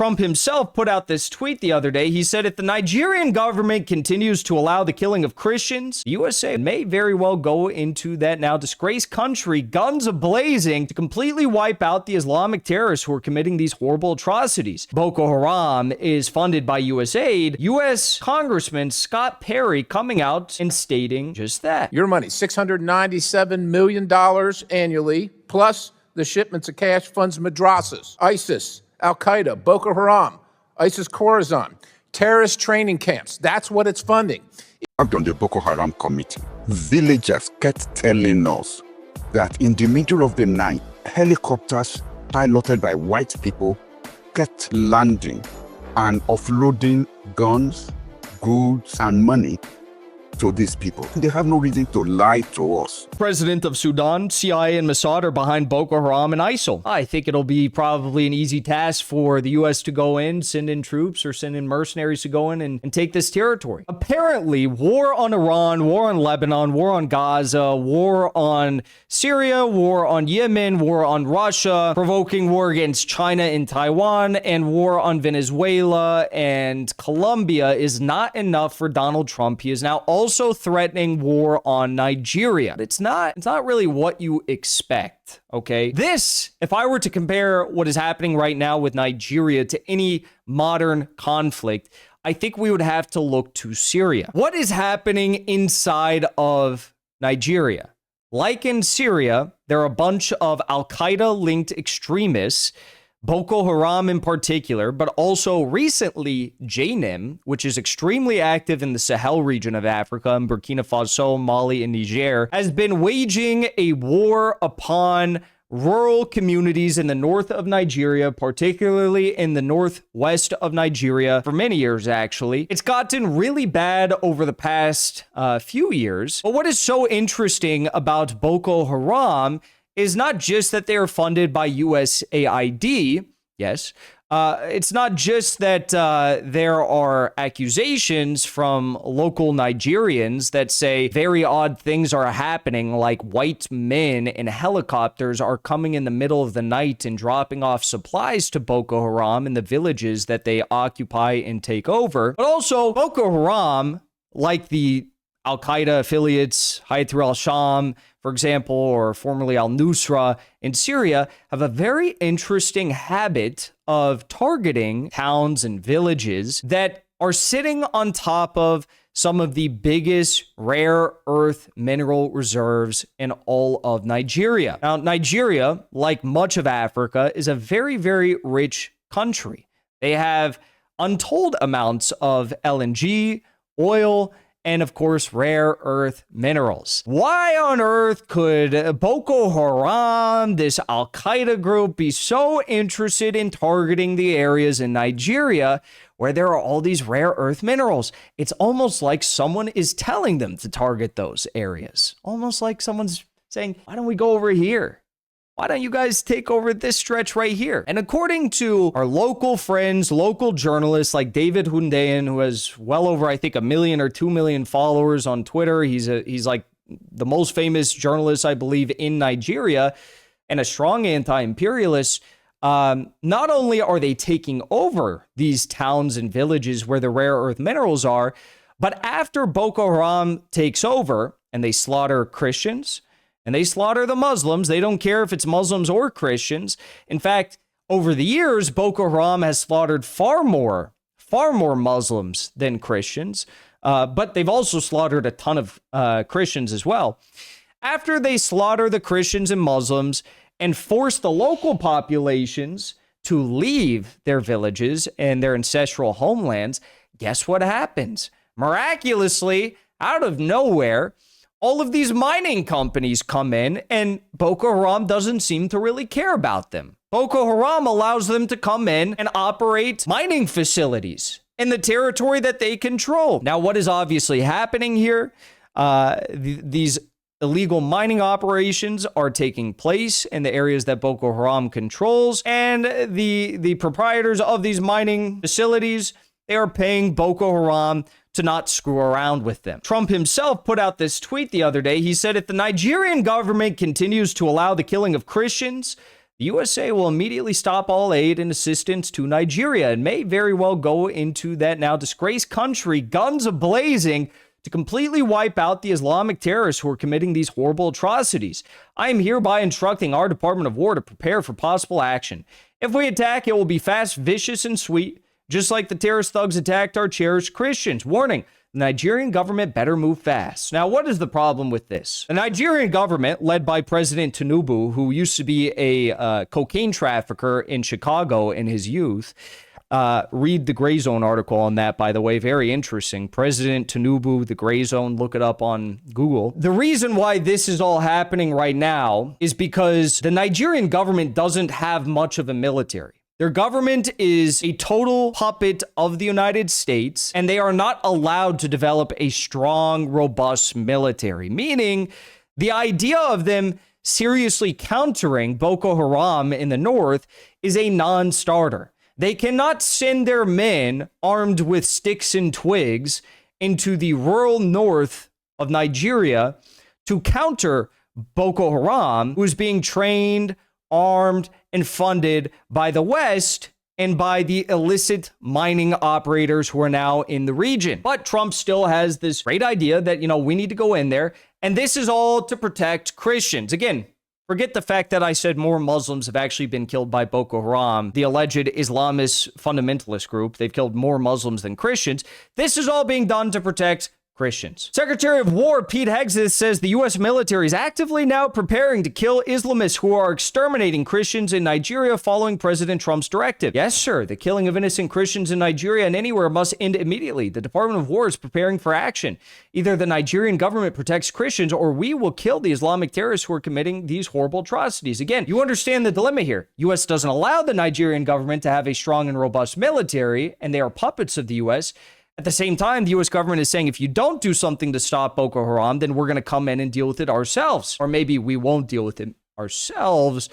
Trump himself put out this tweet the other day. He said, if the Nigerian government continues to allow the killing of Christians, the USA may very well go into that now disgraced country, guns a-blazing, to completely wipe out the Islamic terrorists who are committing these horrible atrocities. Boko Haram is funded by U.S. aid. U.S. Congressman Scott Perry coming out and stating just that. Your money, $697 million annually, plus the shipments of cash funds madrasas, ISIS, Al-Qaeda, Boko Haram, ISIS Khorasan, terrorist training camps. That's what it's funding. On the Boko Haram committee, villagers kept telling us that in the middle of the night, helicopters piloted by white people kept landing and offloading guns, goods, and money to these people. They have no reason to lie to us. President of Sudan, CIA and Mossad are behind Boko Haram and ISIL. I think it'll be probably an easy task for the U.S. to go in, send in troops or send in mercenaries to go in and take this territory. Apparently, war on Iran, war on Lebanon, war on Gaza, war on Syria, war on Yemen, war on Russia, provoking war against China and Taiwan, and war on Venezuela and Colombia is not enough for Donald Trump. He is now also threatening war on Nigeria. It's not really what you expect, okay? This, if I were to compare what is happening right now with Nigeria to any modern conflict, I think we would have to look to Syria. What is happening inside of Nigeria? Like in Syria, there are a bunch of Al-Qaeda-linked extremists, Boko Haram in particular, but also recently JNIM, which is extremely active in the Sahel region of Africa, in Burkina Faso, Mali, and Niger, has been waging a war upon rural communities in the north of Nigeria, particularly in the northwest of Nigeria, for many years, actually. It's gotten really bad over the past few years. But what is so interesting about Boko Haram is not just that they are funded by USAID. Yes. It's not just that there are accusations from local Nigerians that say very odd things are happening, like white men in helicopters are coming in the middle of the night and dropping off supplies to Boko Haram in the villages that they occupy and take over. But also, Boko Haram, like the Al-Qaeda affiliates, Hayat al-Sham, for example, or formerly al-Nusra in Syria, have a very interesting habit of targeting towns and villages that are sitting on top of some of the biggest rare earth mineral reserves in all of Nigeria. Now, Nigeria, like much of Africa, is a very, very rich country. They have untold amounts of LNG, oil, and of course, rare earth minerals. Why on earth could Boko Haram, this Al-Qaeda group, be so interested in targeting the areas in Nigeria where there are all these rare earth minerals? It's almost like someone is telling them to target those areas. Almost like someone's saying, why don't we go over here? Why don't you guys take over this stretch right here? And according to our local friends, local journalists like David Hundean, who has well over, I think, 1 million or 2 million followers on Twitter. He's like the most famous journalist, I believe, in Nigeria and a strong anti-imperialist. Not only are they taking over these towns and villages where the rare earth minerals are, but after Boko Haram takes over and they slaughter Christians, and they slaughter the Muslims. They don't care if it's Muslims or Christians. In fact, over the years, Boko Haram has slaughtered far more Muslims than Christians. But they've also slaughtered a ton of Christians as well. After they slaughter the Christians and Muslims and force the local populations to leave their villages and their ancestral homelands, guess what happens? Miraculously, out of nowhere, all of these mining companies come in, and Boko Haram doesn't seem to really care about them. Boko Haram allows them to come in and operate mining facilities in the territory that they control. Now, what is obviously happening here? These illegal mining operations are taking place in the areas that Boko Haram controls, and the proprietors of these mining facilities, they are paying Boko Haram to not screw around with them. Trump himself put out this tweet the other day. He said, if the Nigerian government continues to allow the killing of Christians, the USA will immediately stop all aid and assistance to Nigeria and may very well go into that now disgraced country, guns a-blazing, to completely wipe out the Islamic terrorists who are committing these horrible atrocities. I am hereby instructing our Department of War to prepare for possible action. If we attack, it will be fast, vicious, and sweet, just like the terrorist thugs attacked our cherished Christians. Warning, the Nigerian government better move fast. Now, what is the problem with this? The Nigerian government, led by President Tinubu, who used to be a cocaine trafficker in Chicago in his youth, read the Gray Zone article on that, by the way. Very interesting. President Tinubu, the Gray Zone, look it up on Google. The reason why this is all happening right now is because the Nigerian government doesn't have much of a military. Their government is a total puppet of the United States, and they are not allowed to develop a strong, robust military, meaning the idea of them seriously countering Boko Haram in the north is a non-starter. They cannot send their men armed with sticks and twigs into the rural north of Nigeria to counter Boko Haram, who's being trained, armed, and funded by the West and by the illicit mining operators who are now in the region. But Trump still has this great idea that, we need to go in there, and this is all to protect Christians. Again, forget the fact that I said more Muslims have actually been killed by Boko Haram, the alleged Islamist fundamentalist group. They've killed more Muslims than Christians. This is all being done to protect Christians. Secretary of War Pete Hegseth says the U.S. military is actively now preparing to kill Islamists who are exterminating Christians in Nigeria following President Trump's directive. Yes, sir, the killing of innocent Christians in Nigeria and anywhere must end immediately. The Department of War is preparing for action. Either the Nigerian government protects Christians or we will kill the Islamic terrorists who are committing these horrible atrocities. Again, you understand the dilemma here. U.S. doesn't allow the Nigerian government to have a strong and robust military, and they are puppets of the U.S. At the same time, the U.S. government is saying, if you don't do something to stop Boko Haram, then we're going to come in and deal with it ourselves. Or maybe we won't deal with it ourselves.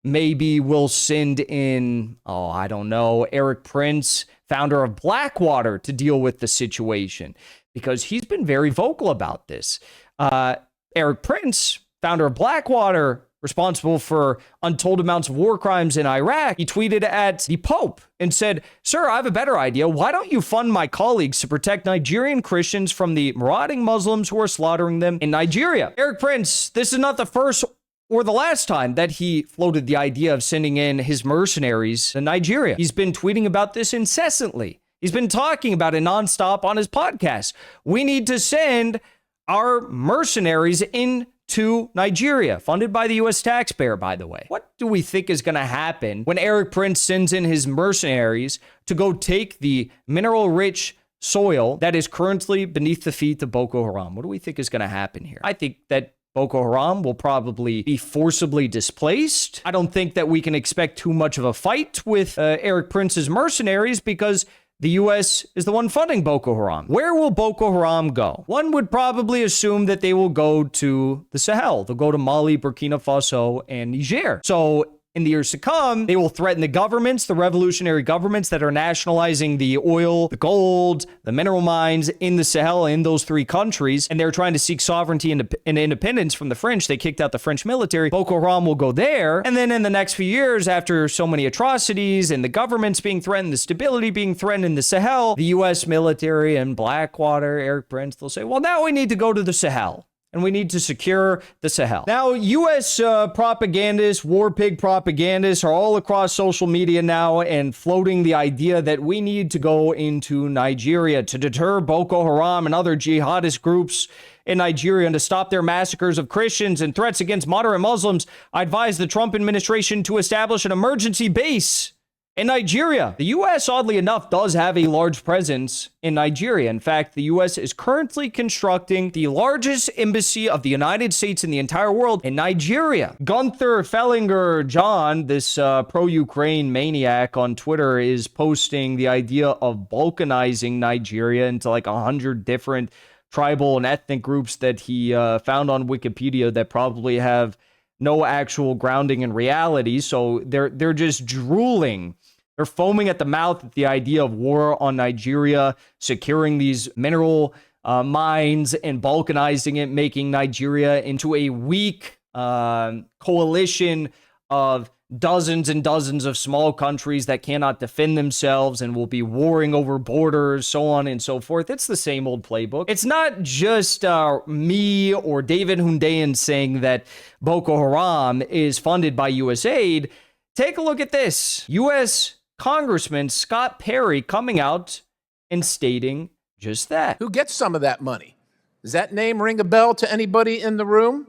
Maybe we'll send in, I don't know, Eric Prince, founder of Blackwater, to deal with the situation, because he's been very vocal about this. Eric Prince, founder of Blackwater, responsible for untold amounts of war crimes in Iraq, he tweeted at the Pope and said, "Sir, I have a better idea. Why don't you fund my colleagues to protect Nigerian Christians from the marauding Muslims who are slaughtering them in Nigeria?" Eric Prince, this is not the first or the last time that he floated the idea of sending in his mercenaries to Nigeria. He's been tweeting about this incessantly. He's been talking about it nonstop on his podcast. We need to send our mercenaries into Nigeria, funded by the U.S. taxpayer, by the way. What do we think is going to happen when Eric Prince sends in his mercenaries to go take the mineral-rich soil that is currently beneath the feet of Boko Haram? What do we think is going to happen here? I think that Boko Haram will probably be forcibly displaced. I don't think that we can expect too much of a fight with Eric Prince's mercenaries because the U.S. is the one funding Boko Haram. Where will Boko Haram go? One would probably assume that they will go to the Sahel. They'll go to Mali, Burkina Faso, and Niger. So in the years to come, they will threaten the governments, the revolutionary governments that are nationalizing the oil, the gold, the mineral mines in the Sahel in those three countries. And they're trying to seek sovereignty and independence from the French. They kicked out the French military. Boko Haram will go there. And then in the next few years, after so many atrocities and the governments being threatened, the stability being threatened in the Sahel, the U.S. military and Blackwater, Eric Prince, they'll say, well, now we need to go to the Sahel. And we need to secure the Sahel. Now, U.S. Propagandists, war pig propagandists are all across social media now and floating the idea that we need to go into Nigeria to deter Boko Haram and other jihadist groups in Nigeria and to stop their massacres of Christians and threats against moderate Muslims. I advise the Trump administration to establish an emergency base in Nigeria. The U.S., oddly enough, does have a large presence in Nigeria. In fact, the U.S. is currently constructing the largest embassy of the United States in the entire world in Nigeria. Gunther Fellinger John, this pro-Ukraine maniac on Twitter, is posting the idea of balkanizing Nigeria into like 100 different tribal and ethnic groups that he found on Wikipedia that probably have no actual grounding in reality. So they're just drooling. They're foaming at the mouth at the idea of war on Nigeria, securing these mineral mines and balkanizing it, making Nigeria into a weak coalition of dozens and dozens of small countries that cannot defend themselves and will be warring over borders, so on and so forth. It's the same old playbook. It's not just me or David Hundean saying that Boko Haram is funded by U.S. aid. Take a look at this. U.S. Congressman Scott Perry coming out and stating just that. Who gets some of that money? Does that name ring a bell to anybody in the room?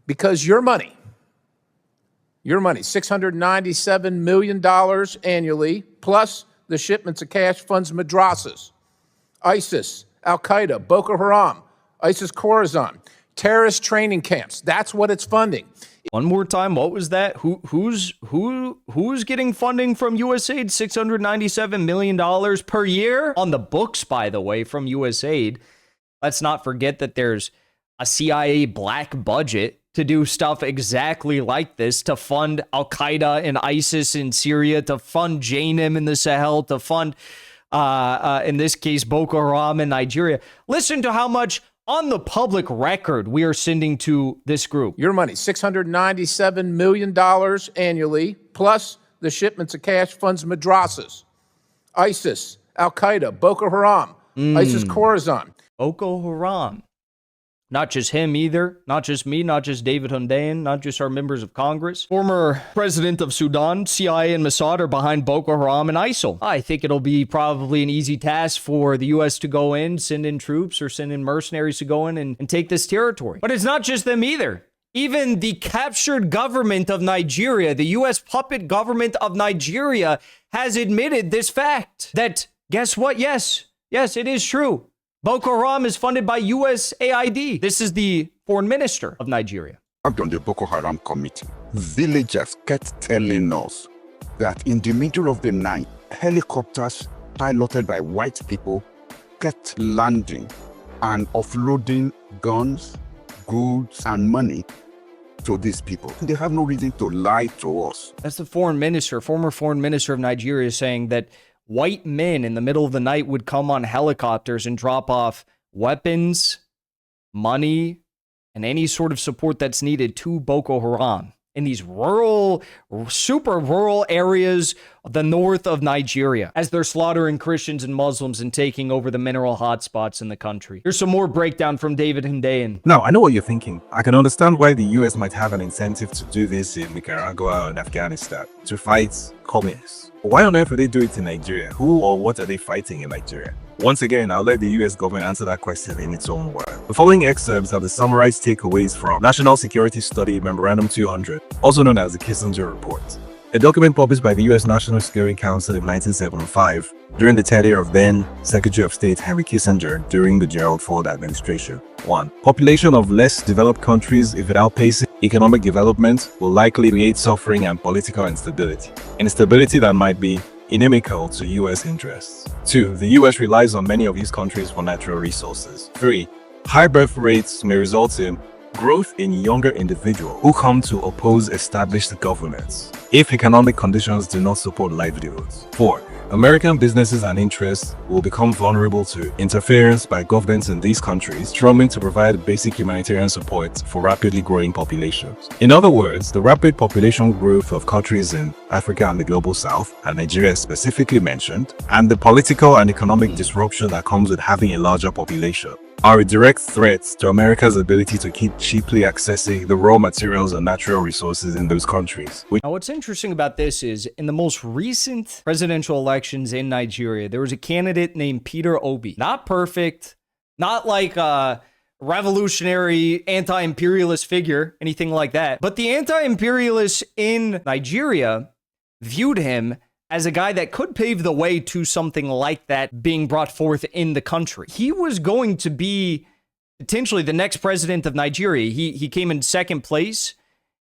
Because your money, $697 million annually, plus the shipments of cash funds madrasas, ISIS, Al-Qaeda, Boko Haram, ISIS Khorasan, terrorist training camps. That's what it's funding. One more time, what was that? Who's getting funding from USAID? $697 million per year? On the books, by the way, from USAID. Let's not forget that there's a CIA black budget to do stuff exactly like this, to fund Al-Qaeda and ISIS in Syria, to fund JNIM in the Sahel, to fund, in this case, Boko Haram in Nigeria. Listen to how much on the public record we are sending to this group. Your money, $697 million annually, plus the shipments of cash funds madrasas, ISIS, Al-Qaeda, Boko Haram, ISIS Khorasan. Boko Haram. Not just him either, not just me, not just David Hundean, not just our members of Congress. Former president of Sudan, CIA and Mossad are behind Boko Haram and ISIL. I think it'll be probably an easy task for the U.S. to go in, send in troops or send in mercenaries to go in and take this territory. But it's not just them either. Even the captured government of Nigeria, the U.S. puppet government of Nigeria, has admitted this fact. That, guess what? Yes, it is true. Boko Haram is funded by USAID. This is the foreign minister of Nigeria. On the Boko Haram committee, villagers kept telling us that in the middle of the night, helicopters piloted by white people kept landing and offloading guns, goods, and money to these people. They have no reason to lie to us. That's the foreign minister, former foreign minister of Nigeria, saying that white men in the middle of the night would come on helicopters and drop off weapons, money, and any sort of support that's needed to Boko Haram in these rural, super rural areas of the north of Nigeria as they're slaughtering Christians and Muslims and taking over the mineral hotspots in the country. Here's some more breakdown from David Hundean. Now, I know what you're thinking. I can understand why the US might have an incentive to do this in Nicaragua and Afghanistan, to fight communists. But why on earth would they do it in Nigeria? Who or what are they fighting in Nigeria? Once again, I'll let the US government answer that question in its own words. The following excerpts are the summarized takeaways from National Security Study Memorandum 200, also known as the Kissinger Report, a document published by the US National Security Council in 1975 during the tenure of then Secretary of State Henry Kissinger during the Gerald Ford administration. 1. Population of less developed countries, if it outpaces economic development, will likely create suffering and political instability. Instability that might be inimical to US interests. 2. The US relies on many of these countries for natural resources. 3. High birth rates may result in growth in younger individuals who come to oppose established governments if economic conditions do not support livelihoods. 4. American businesses and interests will become vulnerable to interference by governments in these countries struggling to provide basic humanitarian support for rapidly growing populations. In other words, the rapid population growth of countries in Africa and the Global South, and Nigeria specifically mentioned, and the political and economic disruption that comes with having a larger population, are a direct threat to America's ability to keep cheaply accessing the raw materials and natural resources in those countries. Now, what's interesting about this is in the most recent presidential elections in Nigeria, there was a candidate named Peter Obi. Not perfect, not like a revolutionary anti-imperialist figure, anything like that. But the anti-imperialists in Nigeria viewed him as a guy that could pave the way to something like that being brought forth in the country. He was going to be potentially the next president of Nigeria. He came in second place.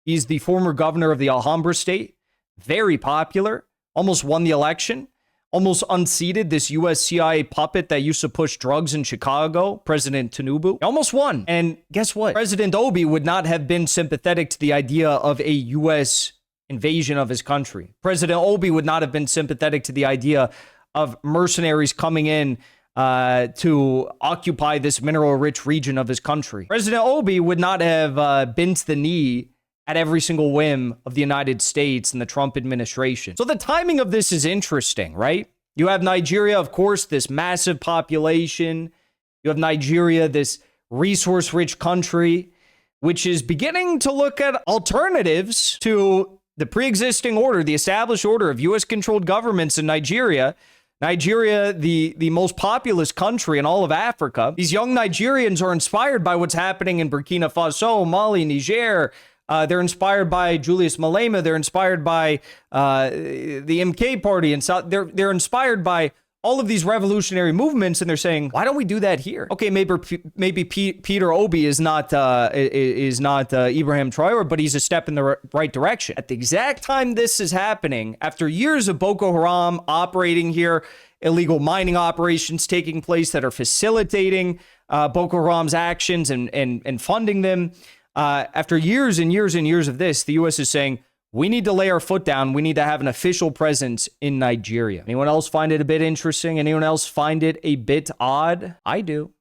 He's the former governor of the Alhambra state. Very popular. Almost won the election. Almost unseated this US CIA puppet that used to push drugs in Chicago, President Tinubu. He almost won. And guess what? President Obi would not have been sympathetic to the idea of a US invasion of his country. President Obi would not have been sympathetic to the idea of mercenaries coming in to occupy this mineral-rich region of his country. President Obi would not have bent the knee at every single whim of the United States and the Trump administration. So the timing of this is interesting, right? You have Nigeria, of course, this massive population. You have Nigeria, this resource-rich country, which is beginning to look at alternatives to the pre-existing order, the established order of U.S.-controlled governments in Nigeria. Nigeria, the most populous country in all of Africa. These young Nigerians are inspired by what's happening in Burkina Faso, Mali, Niger. They're inspired by Julius Malema. They're inspired by the MK party. And so they're inspired by all of these revolutionary movements, and they're saying, why don't we do that here? Okay, maybe Peter Obi is not Ibrahim Traore, but he's a step in the right direction. At the exact time this is happening, after years of Boko Haram operating here, illegal mining operations taking place that are facilitating Boko Haram's actions and funding them, after years and years and years of this, the U.S. is saying, we need to lay our foot down. We need to have an official presence in Nigeria. Anyone else find it a bit interesting? Anyone else find it a bit odd? I do.